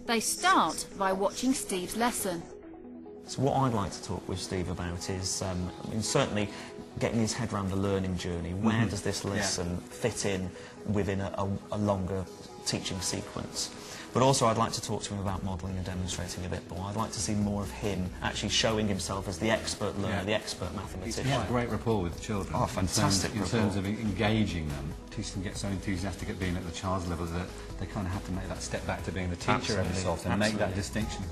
They start by watching Steve's lesson. So what I'd like to talk with Steve about is, I mean, certainly getting his head around the learning journey. Where does this lesson fit in within a longer teaching sequence? But also I'd like to talk to him about modelling and demonstrating a bit more. I'd like to see more of him actually showing himself as the expert learner, the expert mathematician. He's got great rapport with the children. Oh, fantastic in terms of engaging them, teaching them to get so enthusiastic at being at the child's level that they kind of have to make that step back to being the teacher every so often and make that distinction.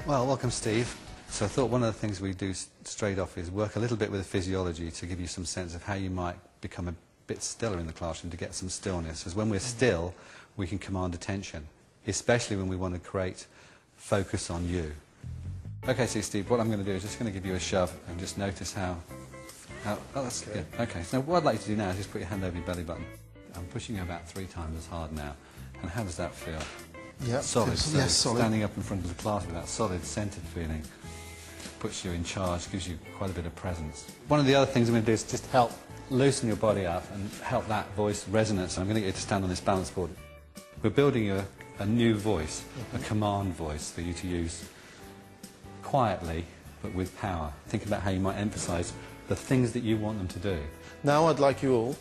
Well, welcome, Steve. So I thought one of the things we do straight off is work a little bit with the physiology to give you some sense of how you might become a bit stiller in the classroom, to get some stillness. Because when we're still, we can command attention, especially when we want to create focus on you. Okay, so Steve, what I'm going to do is just going to give you a shove and just notice how oh, that's good. Okay, so what I'd like you to do now is just put your hand over your belly button. I'm pushing you about 3 times as hard now. And how does that feel? Yeah, solid. So yes, solid. Standing up in front of the class with that solid, centred feeling puts you in charge, gives you quite a bit of presence. One of the other things I'm going to do is just help loosen your body up and help that voice resonance. I'm going to get you to stand on this balance board. We're building a new voice, a command voice for you to use quietly but with power. Think about how you might emphasise the things that you want them to do. Now I'd like you all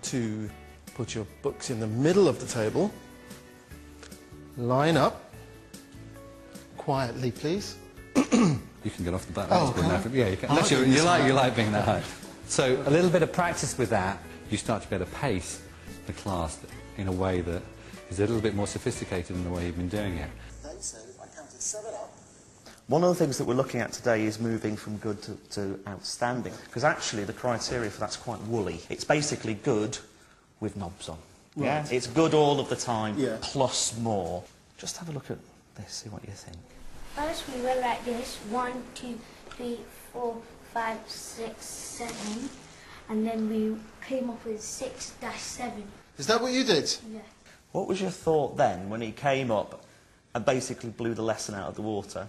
to put your books in the middle of the table, line up, quietly please. You can get off the balance board now. Yeah, you can. Unless you like being that high. So a little bit of practice with that, you start to be able to pace the class in a way that is a little bit more sophisticated than the way you've been doing it. One of the things that we're looking at today is moving from good to outstanding, because actually the criteria for that's quite woolly. It's basically good with knobs on. Right. Yeah, it's good all of the time, plus more. Just have a look at this, see what you think. First we went like this, 1, 2, 3, 4, 5, 6, 7, and then we came up with 6-7. Is that what you did? Yeah. What was your thought then when he came up and basically blew the lesson out of the water?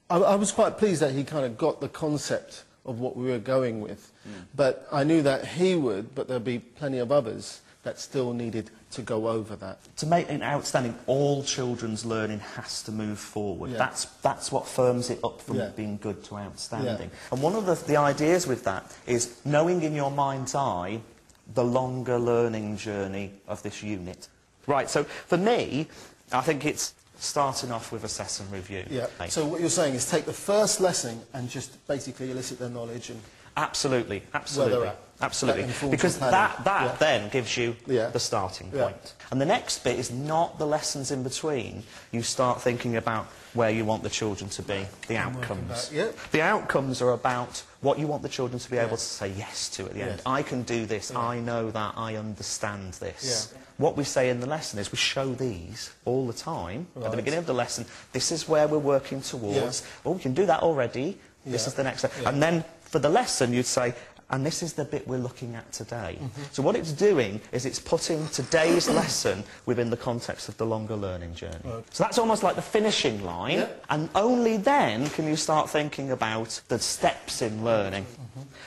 I was quite pleased that he kind of got the concept of what we were going with, but I knew that he would, but there'd be plenty of others that still needed to go over that. To make it outstanding, all children's learning has to move forward. Yeah. That's what firms it up from being good to outstanding. And one of the ideas with that is knowing in your mind's eye the longer learning journey of this unit. Right, so for me, I think it's starting off with assess and review. Yeah. So what you're saying is take the first lesson and just basically elicit their knowledge and... Absolutely, absolutely. Where they're at. Absolutely, because that then gives you the starting point. And the next bit is not the lessons in between. You start thinking about where you want the children to be, the outcomes. The outcomes are about what you want the children to be able to say yes to at the end. I can do this, I know that, I understand this. What we say in the lesson is we show these all the time. At the beginning of the lesson, this is where we're working towards. Well, we can do that already. This is the next step. And then for the lesson, you'd say, and this is the bit we're looking at today. So what it's doing is it's putting today's lesson within the context of the longer learning journey. So that's almost like the finishing line, and only then can you start thinking about the steps in learning.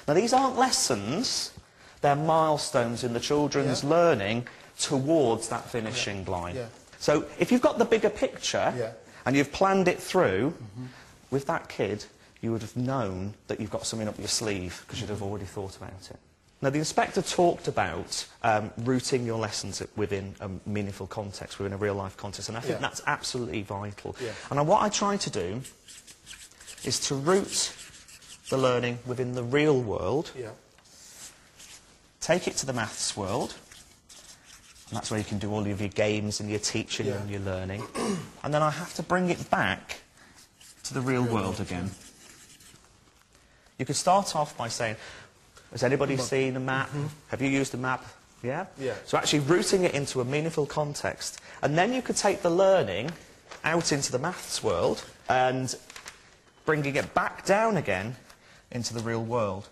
Now, these aren't lessons, they're milestones in the children's learning towards that finishing line. So if you've got the bigger picture, and you've planned it through, with that kid, you would have known that you've got something up your sleeve because you'd have already thought about it. Now, the inspector talked about rooting your lessons within a meaningful context, within a real-life context, and I think that's absolutely vital. And what I try to do is to root the learning within the real world, take it to the maths world, and that's where you can do all of your games and your teaching and your learning, and then I have to bring it back to the real world again. You could start off by saying, has anybody seen a map? Have you used a map? Yeah? So actually rooting it into a meaningful context. And then you could take the learning out into the maths world and bringing it back down again into the real world.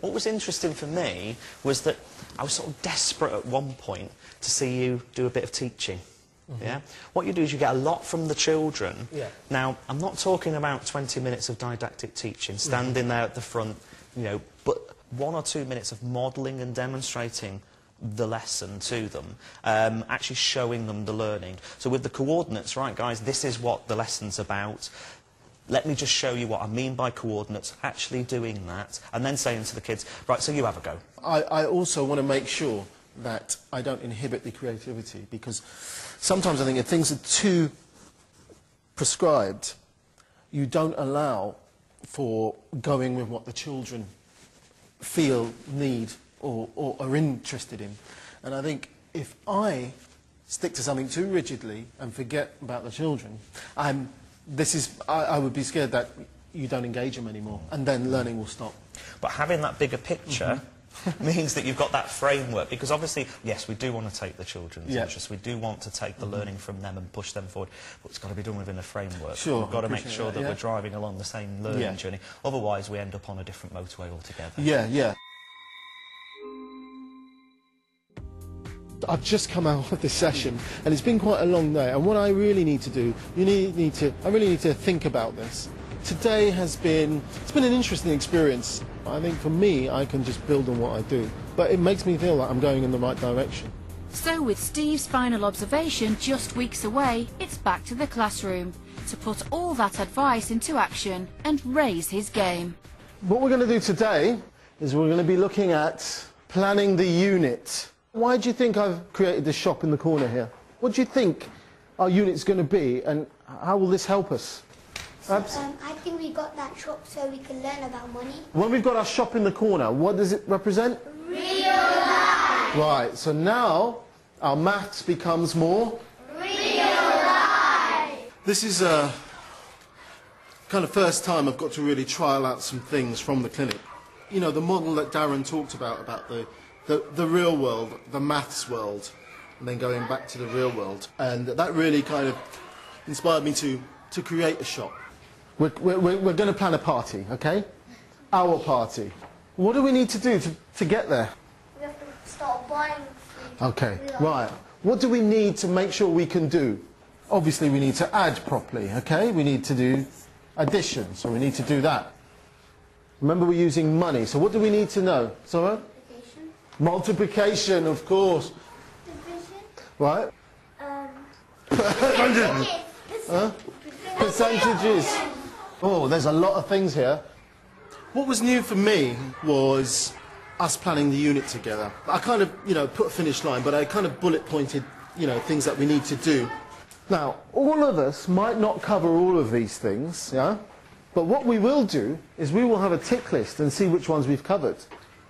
What was interesting for me was that I was sort of desperate at one point to see you do a bit of teaching. What you do is you get a lot from the children. Now, I'm not talking about 20 minutes of didactic teaching, standing there at the front, you know, but 1 or 2 minutes of modelling and demonstrating the lesson to them, actually showing them the learning. So with the coordinates, right guys, this is what the lesson's about. Let me just show you what I mean by coordinates, actually doing that, and then saying to the kids, right, so you have a go. I also want to make sure that I don't inhibit the creativity, because sometimes I think if things are too prescribed, you don't allow for going with what the children feel, need, or are interested in. And I think if I stick to something too rigidly and forget about the children, I would be scared that you don't engage them anymore, and then learning will stop. But having that bigger picture means that you've got that framework, because obviously, yes, we do want to take the children's interests, we do want to take the learning from them and push them forward, but it's got to be done within a framework. Sure, we've got to make sure that we're driving along the same learning journey, otherwise we end up on a different motorway altogether. Yeah, yeah. I've just come out of this session, and it's been quite a long day, and what I really need to do, I really need to think about this. Today it's been an interesting experience. I think for me, I can just build on what I do, but it makes me feel like I'm going in the right direction. So with Steve's final observation just weeks away, it's back to the classroom to put all that advice into action and raise his game. What we're going to do today is we're going to be looking at planning the unit. Why do you think I've created this shop in the corner here? What do you think our unit's going to be, and how will this help us? I think we got that shop so we can learn about money. When we've got our shop in the corner, what does it represent? Real life! Right, so now our maths becomes more? Real life! This is kind of first time I've got to really trial out some things from the clinic. You know, the model that Darren talked about the real world, the maths world, and then going back to the real world. And that really kind of inspired me to create a shop. We're going to plan a party, okay? Our party. What do we need to do to get there? We have to start buying food. Okay, right. What do we need to make sure we can do? Obviously we need to add properly, okay? We need to do addition, so we need to do that. Remember, we're using money, so what do we need to know? Sorry? Multiplication, of course. Division. Right? Huh? Percentages. Oh, there's a lot of things here. What was new for me was us planning the unit together. I kind of, you know, put a finish line, but I kind of bullet pointed, you know, things that we need to do. Now, all of us might not cover all of these things, yeah? But what we will do is we will have a tick list and see which ones we've covered.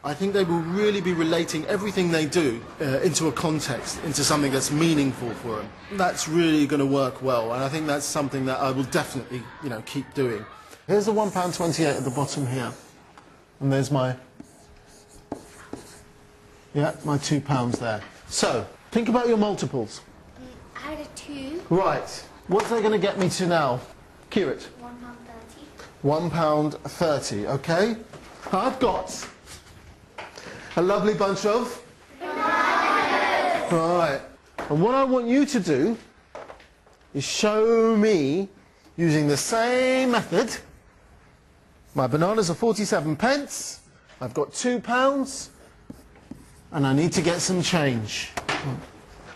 I think they will really be relating everything they do into a context, into something that's meaningful for them. That's really going to work well, and I think that's something that I will definitely, you know, keep doing. Here's the £1.28 at the bottom here, and there's my £2 there. So, think about your multiples. I had a 2. Right. What's that going to get me to now? Kirit? £1.30. £1.30, okay? I've got a lovely bunch of bananas. Right. And what I want you to do is show me, using the same method, my bananas are 47 pence, I've got £2, and I need to get some change.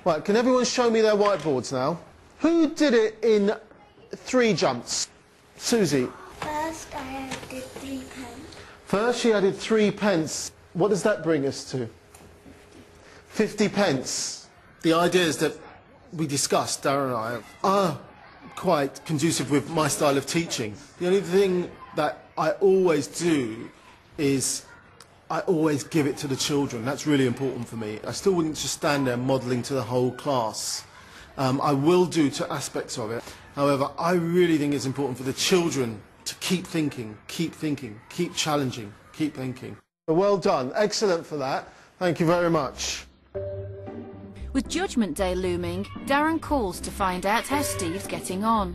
Right, can everyone show me their whiteboards now? Who did it in 3 jumps? Susie. First I added 3 pence. First she added 3 pence. What does that bring us to? 50 pence. The ideas that we discussed, Darren and I, are quite conducive with my style of teaching. The only thing that I always do is I always give it to the children. That's really important for me. I still wouldn't just stand there modelling to the whole class. I will do to aspects of it. However, I really think it's important for the children to keep thinking, keep challenging, keep thinking. Well done. Excellent for that. Thank you very much. With Judgment Day looming, Darren calls to find out how Steve's getting on.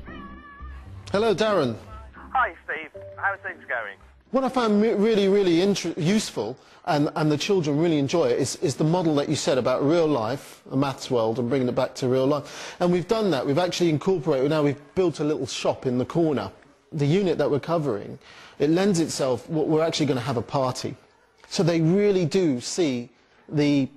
Hello, Darren. Hi, Steve. How's things going? What I found really useful, and the children really enjoy it, is the model that you said about real life, a maths world, and bringing it back to real life. And we've done that. We've actually incorporated, now we've built a little shop in the corner. The unit that we're covering, it lends itself, we're actually going to have a party. So they really do see the